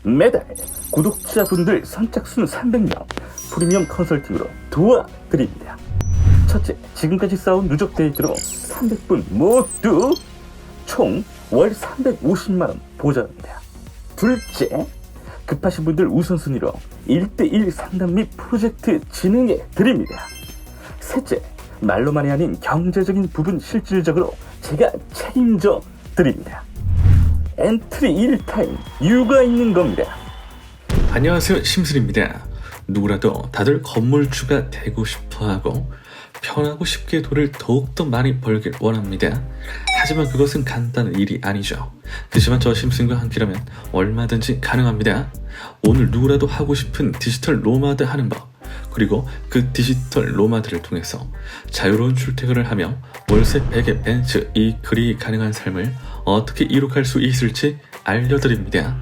매달 구독자분들 선착순 300명 프리미엄 컨설팅으로 도와드립니다. 첫째, 지금까지 쌓은 누적 데이트로 300분 모두 총 월 350만원 보장합니다. 둘째, 급하신 분들 우선순위로 1:1 상담 및 프로젝트 진행해 드립니다. 셋째, 말로만이 아닌 경제적인 부분 실질적으로 제가 책임져 드립니다. 엔트리 1타임 이유가 있는 겁니다. 안녕하세요, 심슬입니다. 누구라도 다들 건물주가 되고 싶어하고 편하고 쉽게 돈을 더욱더 많이 벌길 원합니다. 하지만 그것은 간단한 일이 아니죠. 그렇지만 저 심슨과 함께라면 얼마든지 가능합니다. 오늘 누구라도 하고 싶은 디지털 노마드 하는 법, 그리고 그 디지털 노마드를 통해서 자유로운 출퇴근을 하며 월세 100의 벤츠 이클이 가능한 삶을 어떻게 이룩할 수 있을지 알려드립니다.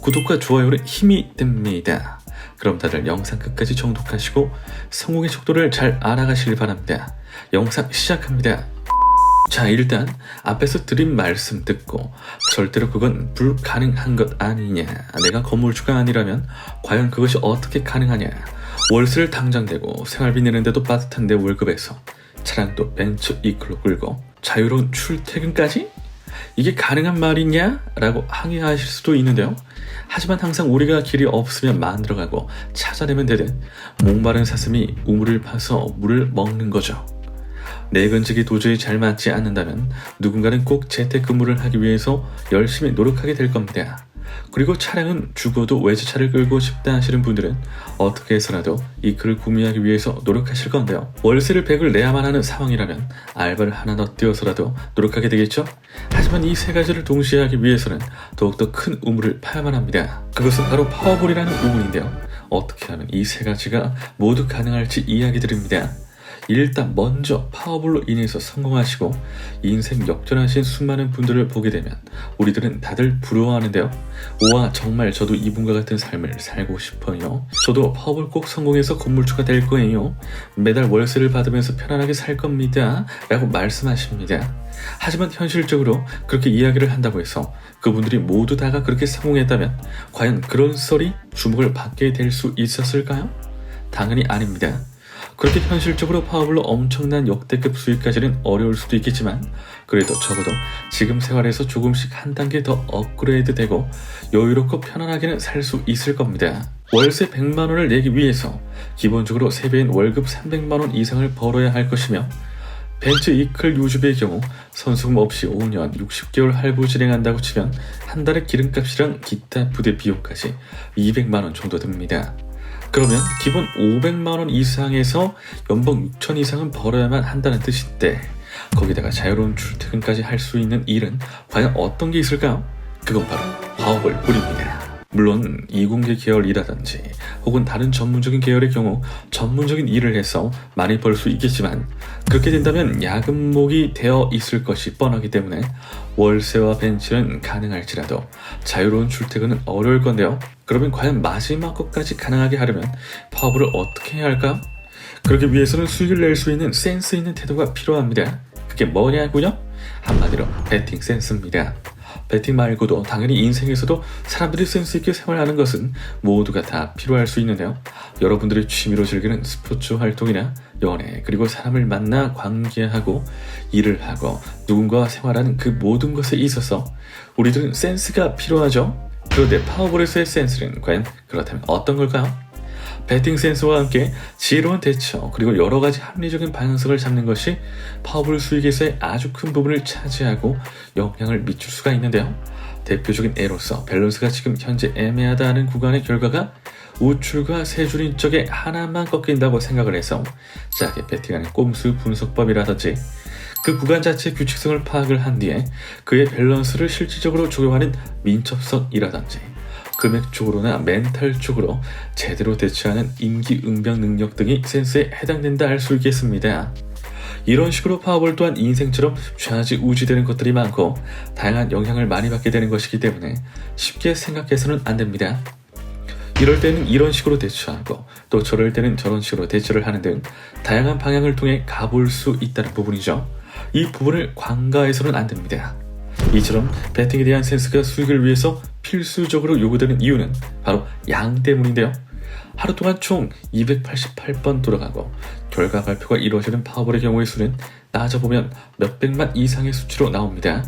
구독과 좋아요는 힘이 됩니다. 그럼 다들 영상 끝까지 정독하시고 성공의 속도를 잘 알아가시길 바랍니다. 영상 시작합니다. 자, 일단 앞에서 드린 말씀 듣고 절대로 그건 불가능한 것 아니냐, 내가 건물주가 아니라면 과연 그것이 어떻게 가능하냐, 월세를 당장 내고 생활비 내는데도 빠듯한 내 월급에서 차량도 벤츠 이클로 끌고 자유로운 출퇴근까지? 이게 가능한 말이냐? 라고 항의하실 수도 있는데요. 하지만 항상 우리가 길이 없으면 만들어가고 찾아내면 되듯 목마른 사슴이 우물을 파서 물을 먹는 거죠. 내 근직이 도저히 잘 맞지 않는다면 누군가는 꼭 재택근무를 하기 위해서 열심히 노력하게 될 겁니다. 그리고 차량은 죽어도 외제차를 끌고 싶다 하시는 분들은 어떻게 해서라도 이클을 구매하기 위해서 노력하실 건데요. 월세를 100을 내야만 하는 상황이라면 알바를 하나 더 띄워서라도 노력하게 되겠죠? 하지만 이 세 가지를 동시에 하기 위해서는 더욱더 큰 우물을 파야만 합니다. 그것은 바로 파워볼이라는 우물인데요. 어떻게 하면 이 세 가지가 모두 가능할지 이야기 드립니다. 일단 먼저 파워볼로 인해서 성공하시고 인생 역전하신 수많은 분들을 보게 되면 우리들은 다들 부러워하는데요. 우와, 정말 저도 이분과 같은 삶을 살고 싶어요. 저도 파워볼 꼭 성공해서 건물주가 될 거예요. 매달 월세를 받으면서 편안하게 살 겁니다. 라고 말씀하십니다. 하지만 현실적으로 그렇게 이야기를 한다고 해서 그분들이 모두 다가 그렇게 성공했다면 과연 그런 썰이 주목을 받게 될 수 있었을까요? 당연히 아닙니다. 그렇게 현실적으로 파워볼로 엄청난 역대급 수익까지는 어려울 수도 있겠지만 그래도 적어도 지금 생활에서 조금씩 한 단계 더 업그레이드 되고 여유롭고 편안하게는 살 수 있을 겁니다. 월세 100만원을 내기 위해서 기본적으로 3배인 월급 300만원 이상을 벌어야 할 것이며 벤츠 이클 유지비의 경우 선수금 없이 5년 60개월 할부 진행한다고 치면 한 달에 기름값이랑 기타 부대 비용까지 200만원 정도 듭니다. 그러면 기본 500만원 이상에서 연봉 6천 이상은 벌어야만 한다는 뜻인데 거기다가 자유로운 출퇴근까지 할 수 있는 일은 과연 어떤 게 있을까요? 그건 바로 파워볼 꿀입니다. 물론 이공계 계열이라든지 혹은 다른 전문적인 계열의 경우 전문적인 일을 해서 많이 벌 수 있겠지만 그렇게 된다면 야근목이 되어 있을 것이 뻔하기 때문에 월세와 벤츠는 가능할지라도 자유로운 출퇴근은 어려울 건데요. 그러면 과연 마지막 것까지 가능하게 하려면 파워볼을 어떻게 해야 할까요? 그러기 위해서는 수익을 낼 수 있는 센스 있는 태도가 필요합니다. 그게 뭐냐고요? 한마디로 베팅 센스입니다. 베팅 말고도 당연히 인생에서도 사람들이 센스있게 생활하는 것은 모두가 다 필요할 수 있는데요. 여러분들의 취미로 즐기는 스포츠 활동이나 연애, 그리고 사람을 만나 관계하고 일을 하고 누군가와 생활하는 그 모든 것에 있어서 우리들은 센스가 필요하죠. 그런데 파워볼에서의 센스는 과연 그렇다면 어떤 걸까요? 배팅 센스와 함께 지혜로운 대처, 그리고 여러가지 합리적인 방향성을 잡는 것이 파워볼 수익에서의 아주 큰 부분을 차지하고 영향을 미칠 수가 있는데요. 대표적인 예로서 밸런스가 지금 현재 애매하다 하는 구간의 결과가 우출과 세 줄인 쪽에 하나만 꺾인다고 생각을 해서 짜게 배팅하는 꼼수 분석법이라든지 그 구간 자체의 규칙성을 파악을 한 뒤에 그의 밸런스를 실질적으로 적용하는 민첩성이라든지 금액 쪽으로나 멘탈 쪽으로 제대로 대처하는 임기응변 능력 등이 센스에 해당된다 할 수 있겠습니다. 이런 식으로 파워볼 또한 인생처럼 좌지우지되는 것들이 많고 다양한 영향을 많이 받게 되는 것이기 때문에 쉽게 생각해서는 안 됩니다. 이럴 때는 이런 식으로 대처하고 또 저럴 때는 저런 식으로 대처를 하는 등 다양한 방향을 통해 가볼 수 있다는 부분이죠. 이 부분을 관가해서는 안 됩니다. 이처럼 배팅에 대한 센스가 수익을 위해서 필수적으로 요구되는 이유는 바로 양 때문인데요. 하루 동안 총 288번 돌아가고 결과 발표가 이루어지는 파워볼의 경우의 수는 따져보면 몇백만 이상의 수치로 나옵니다.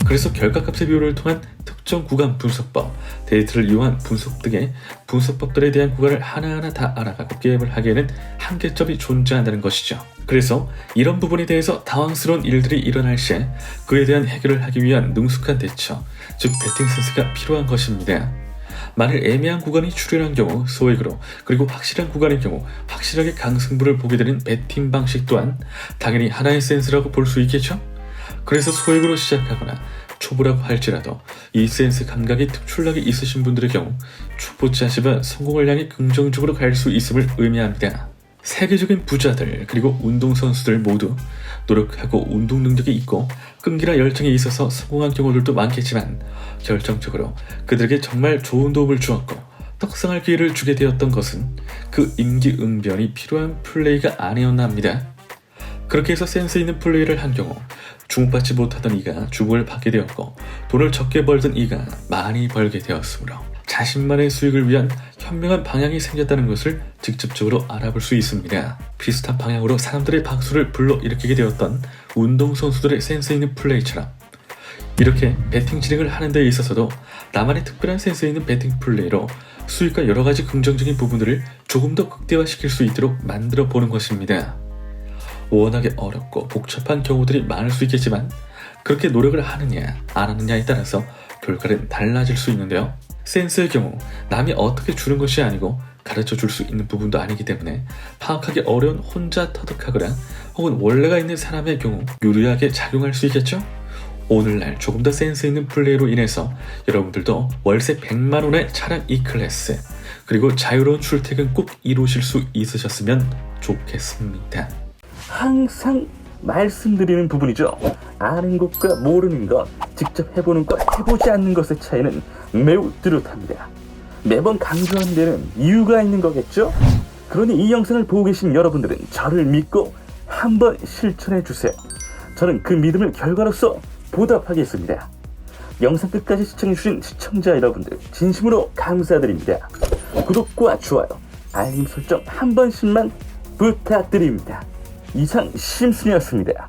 그래서 결과값의 비율을 통한 특정 구간 분석법, 데이터를 이용한 분석 등의 분석법들에 대한 구간을 하나하나 다 알아가고 게임을 하기에는 한계점이 존재한다는 것이죠. 그래서 이런 부분에 대해서 당황스러운 일들이 일어날 시에 그에 대한 해결을 하기 위한 능숙한 대처, 즉 배팅 센스가 필요한 것입니다. 만일 애매한 구간이 출현한 경우 소액으로, 그리고 확실한 구간의 경우 확실하게 강승부를 보게 되는 배팅 방식 또한 당연히 하나의 센스라고 볼 수 있겠죠? 그래서 소액으로 시작하거나 초보라고 할지라도 이 센스 감각이 특출나게 있으신 분들의 경우 초보자시면 성공을 향해 긍정적으로 갈 수 있음을 의미합니다. 세계적인 부자들 그리고 운동선수들 모두 노력하고 운동 능력이 있고 끈기나 열정이 있어서 성공한 경우들도 많겠지만 결정적으로 그들에게 정말 좋은 도움을 주었고 떡상할 기회를 주게 되었던 것은 그 임기응변이 필요한 플레이가 아니었나 합니다. 그렇게 해서 센스 있는 플레이를 한 경우 주목받지 못하던 이가 주목을 받게 되었고 돈을 적게 벌던 이가 많이 벌게 되었으므로 자신만의 수익을 위한 현명한 방향이 생겼다는 것을 직접적으로 알아볼 수 있습니다. 비슷한 방향으로 사람들의 박수를 불러일으키게 되었던 운동선수들의 센스 있는 플레이처럼 이렇게 배팅 진행을 하는 데 있어서도 나만의 특별한 센스 있는 배팅 플레이로 수익과 여러 가지 긍정적인 부분들을 조금 더 극대화시킬 수 있도록 만들어 보는 것입니다. 워낙에 어렵고 복잡한 경우들이 많을 수 있겠지만 그렇게 노력을 하느냐 안 하느냐에 따라서 결과는 달라질 수 있는데요. 센스의 경우 남이 어떻게 주는 것이 아니고 가르쳐 줄 수 있는 부분도 아니기 때문에 파악하기 어려운 혼자 터득하거나 혹은 원래가 있는 사람의 경우 유리하게 작용할 수 있겠죠? 오늘날 조금 더 센스 있는 플레이로 인해서 여러분들도 월세 100만 원의 차량 E클래스 그리고 자유로운 출퇴근 꼭 이루실 수 있으셨으면 좋겠습니다. 항상 말씀드리는 부분이죠. 아는 것과 모르는 것, 직접 해보는 것, 해보지 않는 것의 차이는 매우 뚜렷합니다. 매번 강조하는 데는 이유가 있는 거겠죠? 그러니 이 영상을 보고 계신 여러분들은 저를 믿고 한번 실천해 주세요. 저는 그 믿음을 결과로서 보답하겠습니다. 영상 끝까지 시청해주신 시청자 여러분들 진심으로 감사드립니다. 구독과 좋아요, 알림 설정 한 번씩만 부탁드립니다. 이상 심순이었습니다.